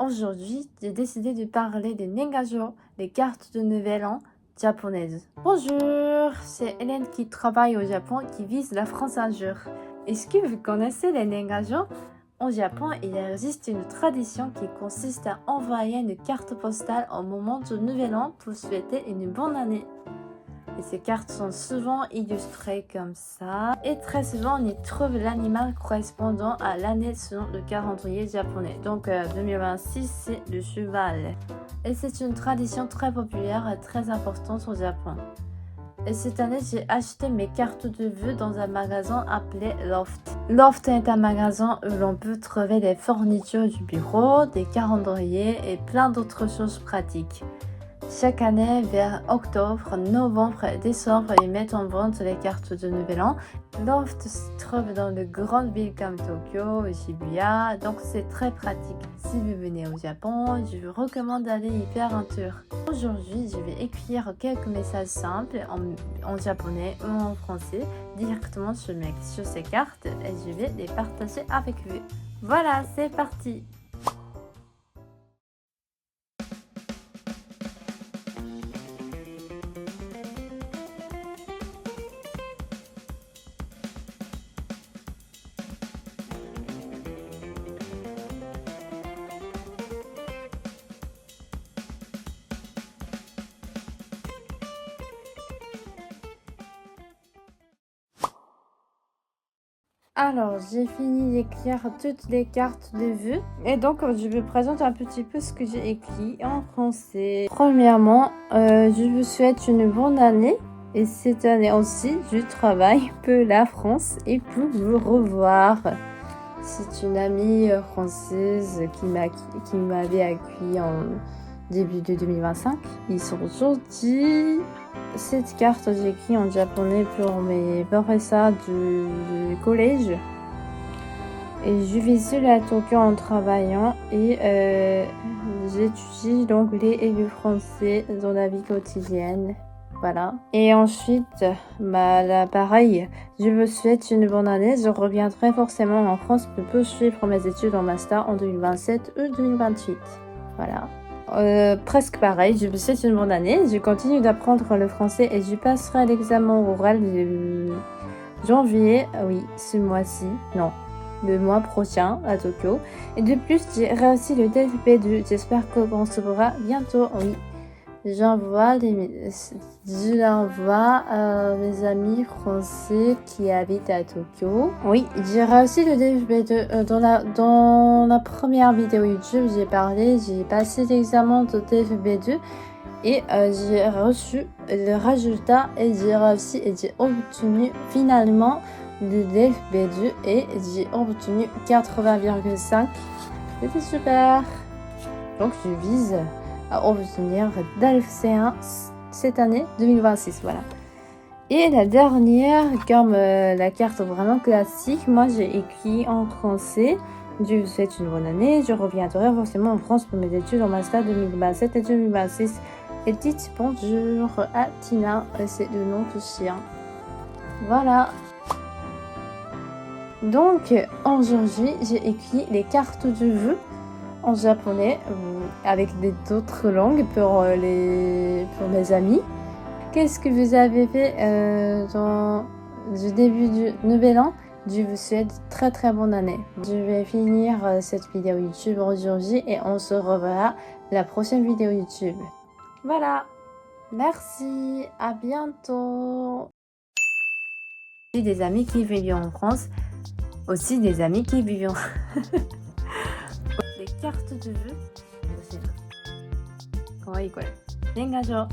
Aujourd'hui, j'ai décidé de parler des Nengajo, les cartes de nouvel an japonaises. Bonjour, c'est Hélène qui travaille au Japon qui vise la France un jour. Est-ce que vous connaissez les Nengajo? Au Japon, il existe une tradition qui consiste à envoyer une carte postale au moment du nouvel an pour souhaiter une bonne année. Et ces cartes sont souvent illustrées comme ça. Et très souvent, on y trouve l'animal correspondant à l'année selon le calendrier japonais. Donc 2026, c'est le cheval. Et c'est une tradition très populaire et très importante au Japon. Et cette année, j'ai acheté mes cartes de vœux dans un magasin appelé Loft. Loft est un magasin où l'on peut trouver des fournitures du bureau, des calendriers et plein d'autres choses pratiques. Chaque année, vers octobre, novembre et décembre, ils mettent en vente les cartes de Nouvel An. Loft se trouve dans de grandes villes comme Tokyo et Shibuya, donc c'est très pratique. Si vous venez au Japon, je vous recommande d'aller y faire un tour. Aujourd'hui, je vais écrire quelques messages simples en japonais ou en français directement sur ces cartes et je vais les partager avec vous. Voilà, c'est parti! Alors, j'ai fini d'écrire toutes les cartes de vœux. Et donc, je vous présente un petit peu ce que j'ai écrit en français. Premièrement, je vous souhaite une bonne année. Et cette année aussi, je travaille pour la France et pour vous revoir. C'est une amie française qui m'avait accueilli en début de 2025. Ils sont gentils. Cette carte, j'ai écrit en japonais pour mes professeurs du collège. Et je vis seule à Tokyo en travaillant et j'étudie l'anglais et le français dans la vie quotidienne. Voilà. Et ensuite, là, pareil, je vous souhaite une bonne année. Je reviendrai forcément en France pour poursuivre mes études en master en 2027 ou 2028. Voilà. Presque pareil, je vous souhaite une bonne année. Je continue d'apprendre le français et je passerai l'examen oral de janvier, oui, ce mois-ci, non, le mois prochain à Tokyo. Et de plus, j'ai réussi le DFP2. J'espère qu'on se verra bientôt, oui. J'envoie mes amis français qui habitent à Tokyo. Oui, j'ai réussi le DFB2. Dans la première vidéo YouTube, j'ai passé l'examen de DFB2 et j'ai reçu le résultat et j'ai réussi et j'ai obtenu finalement le DFB2 et j'ai obtenu 80,5. C'était super. Donc je vise à obtenir DALF-C1 cette année 2026, voilà. Et la dernière, comme la carte vraiment classique, moi j'ai écrit en français. Je vous souhaite une bonne année. Je reviendrai forcément en France pour mes études en master 2027 et 2026. Et dites bonjour à Tina, c'est le nom du chien. Voilà. Donc aujourd'hui, j'ai écrit les cartes de vœux en japonais avec d'autres langues pour mes amis. Qu'est-ce que vous avez fait dans le début du nouvel an? Je vous souhaite très très bonne année. Je vais finir cette vidéo YouTube aujourd'hui et on se reverra la prochaine vidéo YouTube. Voilà. Merci. À bientôt. J'ai des amis qui vivent en France. Aussi des amis qui vivent les cartes de vœux. かわいいこれ。年賀状。